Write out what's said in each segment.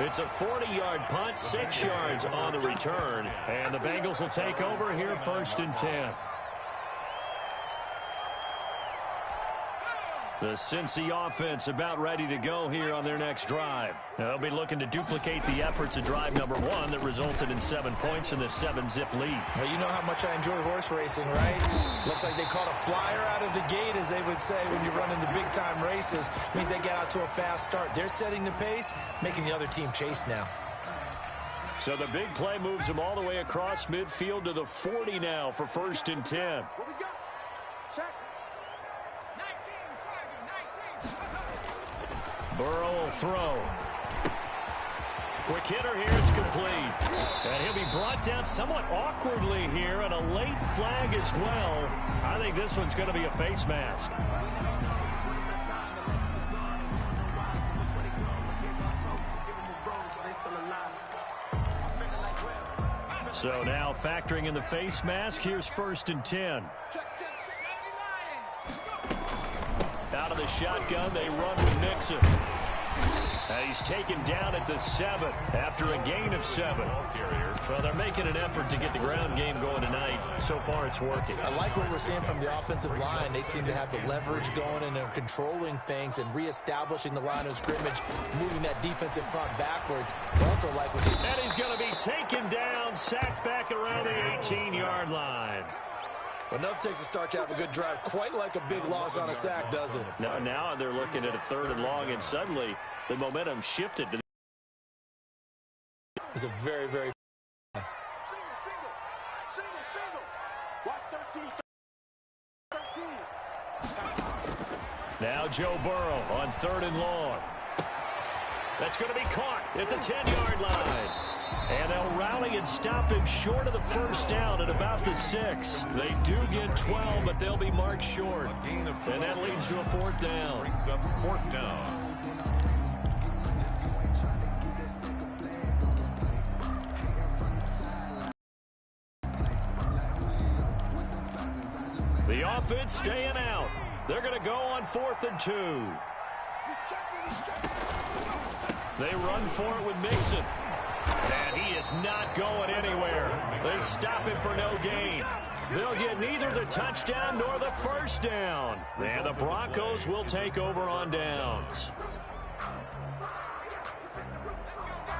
It's a 40-yard punt, 6 yards on the return. And the Bengals will take over here, 1st and 10. The Cincy offense about ready to go here on their next drive. Now, they'll be looking to duplicate the efforts of drive number 1 that resulted in 7 points in this 7-zip lead. Well, you know how much I enjoy horse racing, right? Looks like they caught a flyer out of the gate, as they would say when you're running the big-time races. Means they get out to a fast start. They're setting the pace, making the other team chase now. So the big play moves them all the way across midfield to the 40 now for 1st and 10. Burrow will throw. Quick hitter here, it's complete. And he'll be brought down somewhat awkwardly here, and a late flag as well. I think this one's going to be a face mask. So now factoring in the face mask, here's 1st and 10. Out of the shotgun, they run with Mixon. He's taken down at the 7 after a gain of 7. Well, they're making an effort to get the ground game going tonight. So far, it's working. I like what we're seeing from the offensive line. They seem to have the leverage going, and they're controlling things and reestablishing the line of scrimmage, moving that defensive front backwards. I also like what and he's going to be taken down, sacked back around the 18-yard line. Enough takes to start to have a good drive, quite like a big loss on a sack, doesn't it? Now they're looking at a 3rd and long, and suddenly the momentum shifted. It's a very, very... Now Joe Burrow on 3rd and long. That's going to be caught at the 10-yard line. And they'll rally and stop him short of the 1st down at about the 6. They do get 12, but they'll be marked short. And that leads to a 4th down. Brings up 4th down. The offense staying out. They're going to go on 4th and 2. They run for it with Mixon. And he is not going anywhere. They stop him for no gain. They'll get neither the touchdown nor the 1st down. And the Broncos will take over on downs.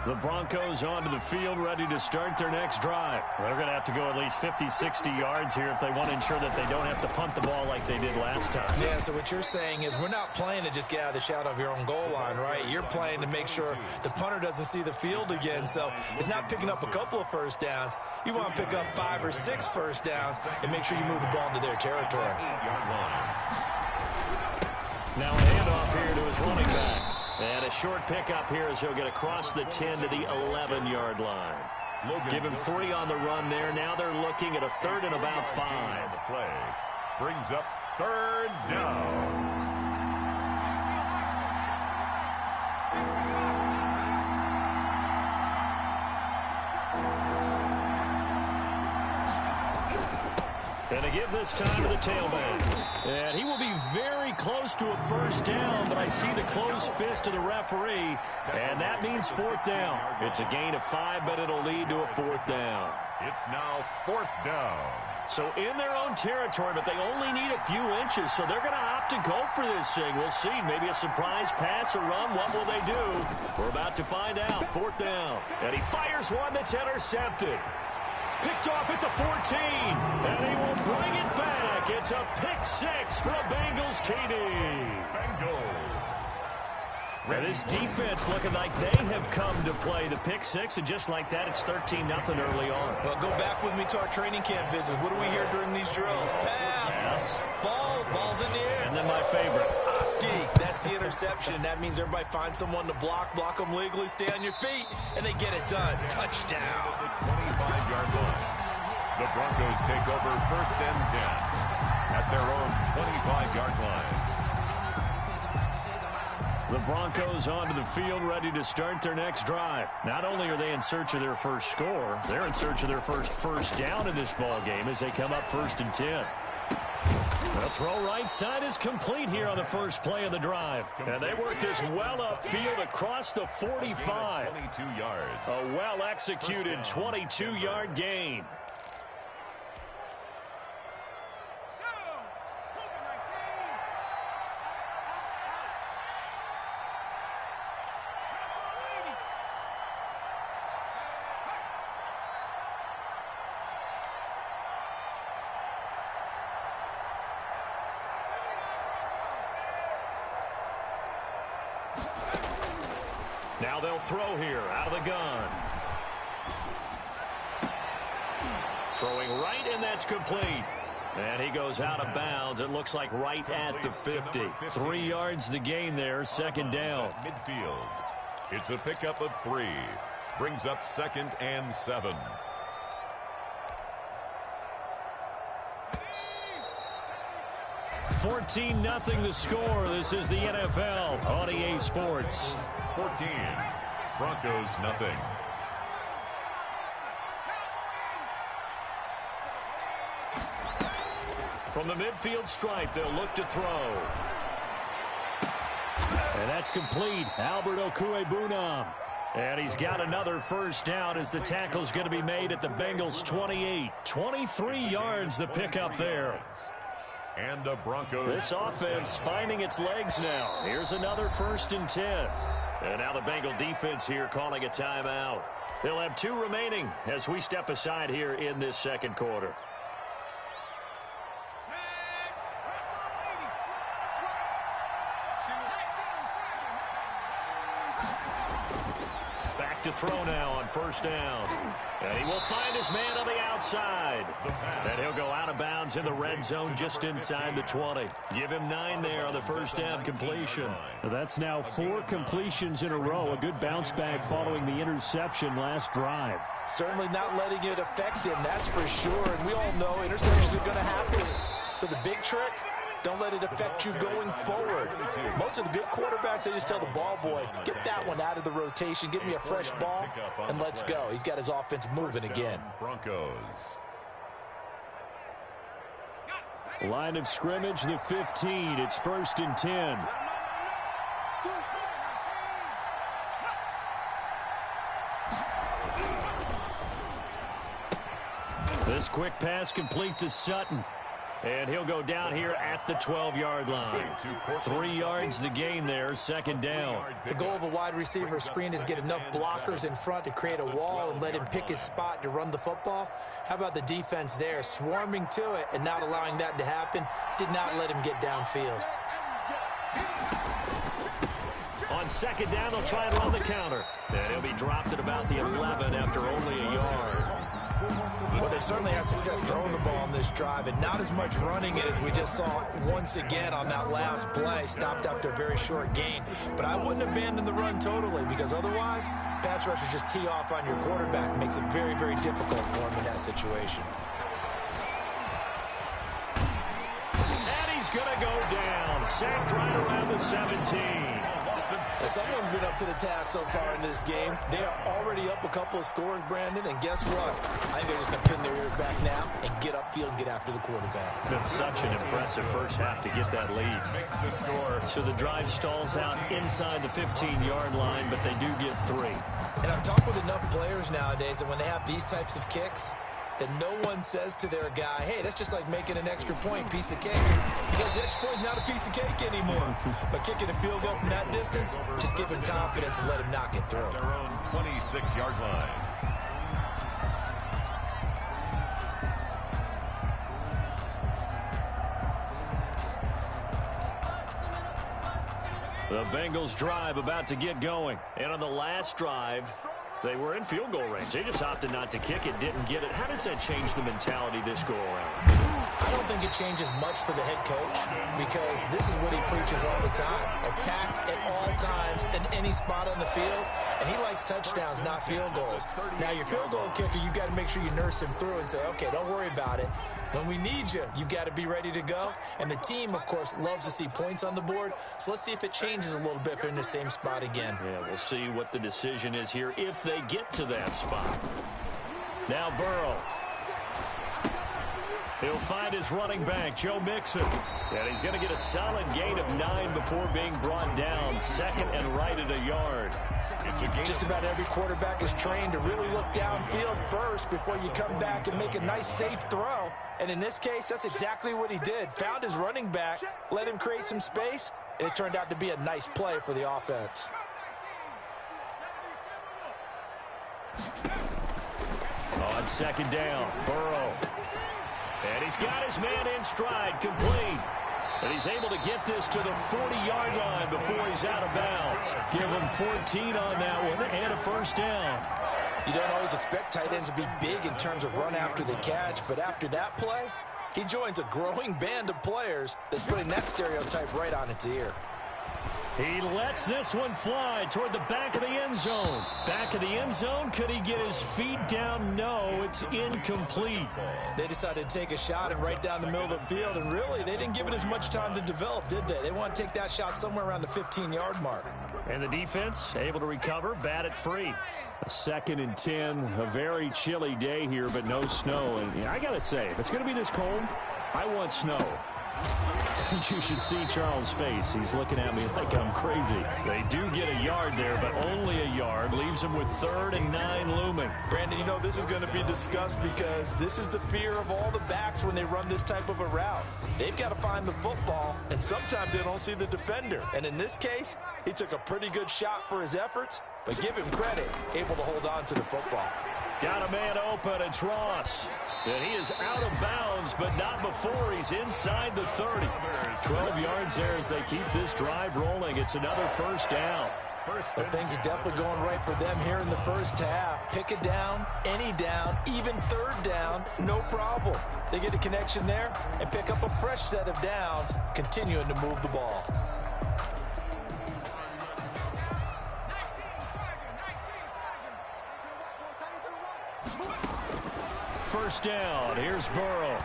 The Broncos onto the field, ready to start their next drive. They're going to have to go at least 50, 60 yards here if they want to ensure that they don't have to punt the ball like they did last time. Yeah, so what you're saying is we're not playing to just get out of the shadow of your own goal line, right? You're playing to make sure the punter doesn't see the field again. So it's not picking up a couple of 1st downs. You want to pick up 5 or 6 1st downs and make sure you move the ball into their territory. Now a handoff here to his running back. And a short pickup here as he'll get across the 10 to the 11-yard line. Give him 3 on the run there. Now they're looking at a 3rd and about 5. Play brings up 3rd down. And to give this time to the tailback. And he will be very close to a 1st down, but I see the closed fist of the referee, and that means 4th down. It's a gain of 5, but it'll lead to a 4th down. It's now 4th down. So in their own territory, but they only need a few inches, so they're going to opt to go for this thing. We'll see. Maybe a surprise pass or run. What will they do? We're about to find out. 4th down. And he fires one that's intercepted. Picked off at the 14, and he will bring it back. It's a pick 6 for a Bengals TD. Bengals. And this defense looking like they have come to play the pick 6, and just like that, it's 13-0 early on. Well, go back with me to our training camp visit. What do we hear during these drills? Pass. Yes. Ball's in the air. And then my favorite. Oski, that's the interception. That means everybody finds someone to block them legally, stay on your feet, and they get it done. Touchdown. 25-yard line. The Broncos take over 1st and 10 at their own 25-yard line. The Broncos onto the field, ready to start their next drive. Not only are they in search of their first score, they're in search of their first down in this ball game as they come up 1st and 10. The throw right side is complete here on the first play of the drive. And they work this well upfield across the 45. 22 yards. A well-executed 22-yard gain. Now they'll throw here out of the gun. Throwing right, and that's complete. And he goes out of bounds. It looks like right at the 50. 3 yards the gain there, second down. Midfield. It's a pickup of 3. Brings up 2nd and 7. $14-0 the score. This is the NFL on EA Sports. 14. Broncos nothing. From the midfield stripe, they'll look to throw. And that's complete. Albert Okwuegbunam. And he's got another first down as the tackle's going to be made at the Bengals 28. 23 yards the pickup there. And the Broncos. This offense finding its legs now. Here's another 1st and 10. And now the Bengal defense here calling a timeout. They'll have 2 remaining as we step aside here in this second quarter. Back to throw now on first down. And he will find his man on the outside. And he'll go out of bounds in the red zone just inside the 20. Give him 9 there on the first down completion. That's now 4 completions in a row. A good bounce back following the interception last drive. Certainly not letting it affect him, that's for sure. And we all know interceptions are going to happen. So the big trick, don't let it affect you going forward. Most of the good quarterbacks, they just tell the ball boy, get that one out of the rotation, get me a fresh ball, and let's go. He's got his offense moving again. Broncos. Line of scrimmage, the 15. It's 1st and 10. This quick pass complete to Sutton. And he'll go down here at the 12-yard line. 3 yards the gain there, second down. The goal of a wide receiver screen is get enough blockers in front to create a wall and let him pick his spot to run the football. How about the defense there, swarming to it and not allowing that to happen? Did not let him get downfield. On second down, they'll try and run the counter. And he'll be dropped at about the 11 after only a yard. Well, they certainly had success throwing the ball on this drive, and not as much running it as we just saw once again on that last play. Stopped after a very short gain. But I wouldn't abandon the run totally, because otherwise, pass rushers just tee off on your quarterback. Makes it very, very difficult for him in that situation. And he's going to go down. Sacked right around the 17. Someone's been up to the task so far in this game. They are already up a couple of scores, Brandon, and guess what? I think they're just going to pin their ears back now and get upfield and get after the quarterback. Been such an impressive first half to get that lead. Makes the score. So the drive stalls out inside the 15-yard line, but they do get 3. And I've talked with enough players nowadays that when they have these types of kicks, that no one says to their guy, hey, that's just like making an extra point, piece of cake. Because the extra point is not a piece of cake anymore. But kicking a field goal from that distance, just give him confidence and let him knock it through. Their own 26-yard line. The Bengals drive about to get going. And on the last drive, they were in field goal range. They just opted not to kick it, didn't get it. How does that change the mentality this go around? I don't think it changes much for the head coach, because this is what he preaches all the time. Attack at all times in any spot on the field. And he likes touchdowns, not field goals. Now, your field goal kicker, you've got to make sure you nurse him through and say, okay, don't worry about it. When we need you, you've got to be ready to go. And the team, of course, loves to see points on the board. So let's see if it changes a little bit if they're in the same spot again. Yeah, we'll see what the decision is here if they get to that spot. Now Burrow. He'll find his running back, Joe Mixon. And he's going to get a solid gain of 9 before being brought down. Second and right at a yard. Just about every quarterback is trained to really look downfield first before you come back and make a nice, safe throw. And in this case, that's exactly what he did. Found his running back, let him create some space, and it turned out to be a nice play for the offense. On second down, Burrow. And he's got his man in stride, complete. And he's able to get this to the 40-yard line before he's out of bounds. Give him 14 on that one and a first down. You don't always expect tight ends to be big in terms of run after the catch, but after that play, he joins a growing band of players that's putting that stereotype right on its ear. He lets this one fly toward the back of the end zone. Back of the end zone, could he get his feet down? No, it's incomplete. They decided to take a shot and right down the middle of the field, and really, they didn't give it as much time to develop, did they? They want to take that shot somewhere around the 15-yard mark. And the defense able to recover, bat it free. A 2nd and 10, a very chilly day here, but no snow. And I got to say, if it's going to be this cold, I want snow. You should see Charles' face. He's looking at me like I'm crazy. They do get a yard there, but only a yard. Leaves them with 3rd and 9 looming. Brandon, you know this is going to be discussed because this is the fear of all the backs when they run this type of a route. They've got to find the football, and sometimes they don't see the defender. And in this case, he took a pretty good shot for his efforts, but give him credit, able to hold on to the football. Got a man open. It's Ross. And he is out of bounds, but not before he's inside the 30. 12 yards there as they keep this drive rolling. It's another first down. But things are definitely going right for them here in the first half. Pick a down, any down, even 3rd down, no problem. They get a connection there and pick up a fresh set of downs, continuing to move the ball. First down. Here's Burrow.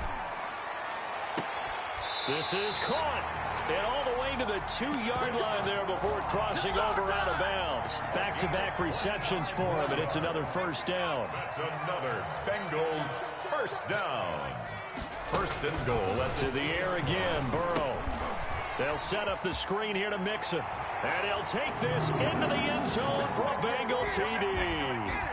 This is caught. And all the way to the 2-yard line there before crossing over out of bounds. Back-to-back receptions for him, and it's another first down. That's another Bengals first down. 1st and goal. To the air again, Burrow. They'll set up the screen here to Mixon. And he'll take this into the end zone for a Bengal TD.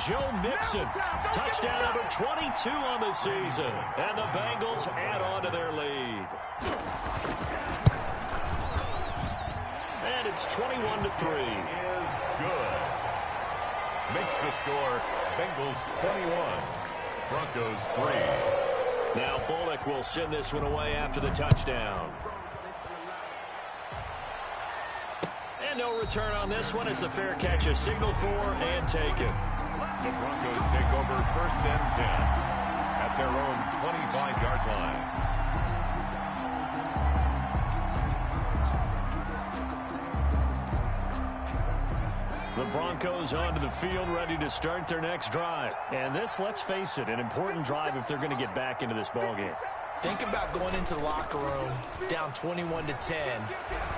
Joe Mixon, touchdown number 22 on the season. And the Bengals add on to their lead. And it's 21-3. Is good. Makes the score Bengals 21, Broncos 3. Now Bullock will send this one away after the touchdown. And no return on this one as the fair catch is signaled for and taken. The Broncos take over 1st and 10 at their own 25-yard line. The Broncos onto the field, ready to start their next drive. And this, let's face it, an important drive if they're going to get back into this ballgame. Think about going into the locker room down 21-10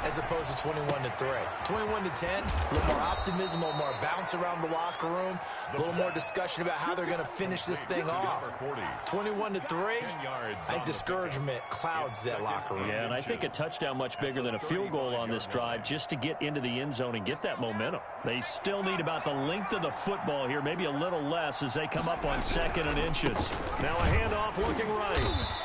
as opposed to 21-3. 21-10, a little more optimism, a little more bounce around the locker room, a little more discussion about how they're going to finish this thing off. 21-3, I think discouragement clouds that locker room. Yeah, and I think a touchdown much bigger than a field goal on this drive just to get into the end zone and get that momentum. They still need about the length of the football here, maybe a little less as they come up on 2nd and inches. Now a handoff looking right.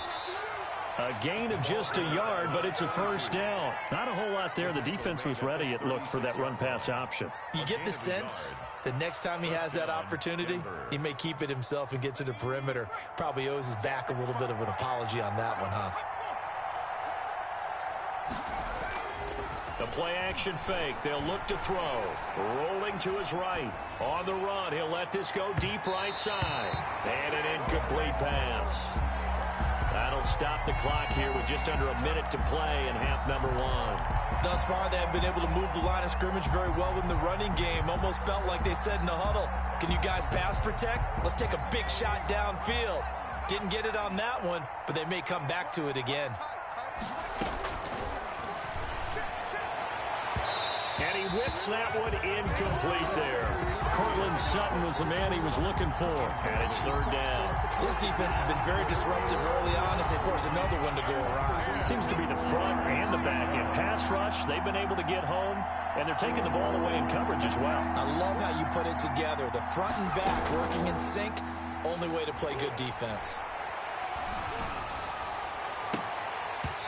A gain of just a yard, but it's a first down. Not a whole lot there. The defense was ready, it looked, for that run-pass option. You get the sense the next time he has that opportunity, he may keep it himself and get to the perimeter. Probably owes his back a little bit of an apology on that one, huh? The play-action fake. They'll look to throw. Rolling to his right. On the run, he'll let this go deep right side. And an incomplete pass. That'll stop the clock here with just under a minute to play in half number 1. Thus far, they have been able to move the line of scrimmage very well in the running game. Almost felt like they said in the huddle, can you guys pass protect? Let's take a big shot downfield. Didn't get it on that one, but they may come back to it again. And he whips that one incomplete there. Cortland Sutton was the man he was looking for. And it's third down. This defense has been very disruptive early on as they force another one to go awry. It seems to be the front and the back end. Pass rush, they've been able to get home, and they're taking the ball away in coverage as well. I love how you put it together. The front and back working in sync, only way to play good defense.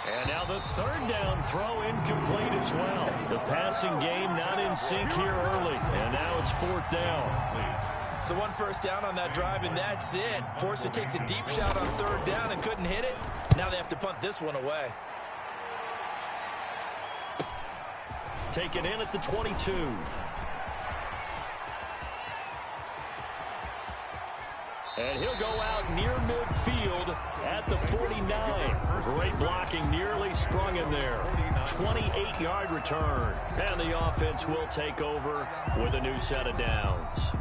And now the third down throw incomplete as well. The passing game not in sync here early. And now it's fourth down. So one first down on that drive, and that's it. Forced to take the deep shot on third down and couldn't hit it. Now they have to punt this one away. Taken in at the 22. And he'll go out near midfield at the 49. Great blocking, nearly sprung in there. 28-yard return. And the offense will take over with a new set of downs.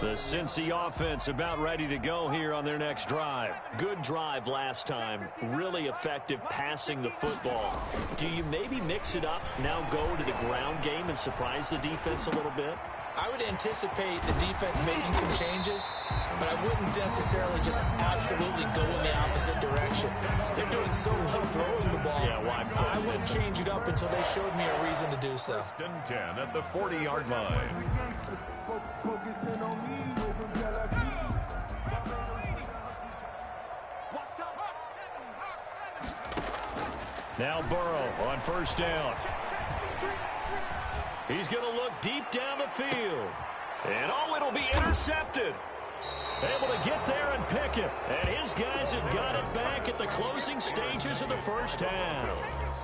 The Cincy offense about ready to go here on their next drive. Good drive last time. Really effective passing the football. Do you maybe mix it up, now go to the ground game and surprise the defense a little bit? I would anticipate the defense making some changes, but I wouldn't necessarily just absolutely go in the opposite direction. They're doing so well throwing the ball. Yeah, well, I wouldn't change it up until they showed me a reason to do so. First and 10 at the 40-yard line. Now Burrow on first down. He's going to look deep down the field. And oh, it'll be intercepted. Able to get there and pick it. And his guys have got it back at the closing stages of the first half.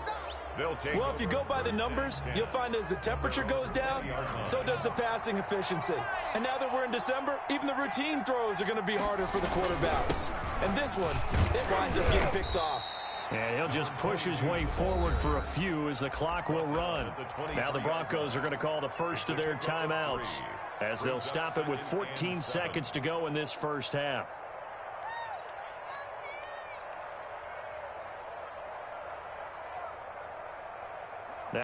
Well, if you go by the numbers, you'll find as the temperature goes down, so does the passing efficiency. And now that we're in December, even the routine throws are going to be harder for the quarterbacks. And this one, it winds up getting picked off. And he'll just push his way forward for a few as the clock will run. Now the Broncos are going to call the first of their timeouts as they'll stop it with 14 seconds to go in this first half.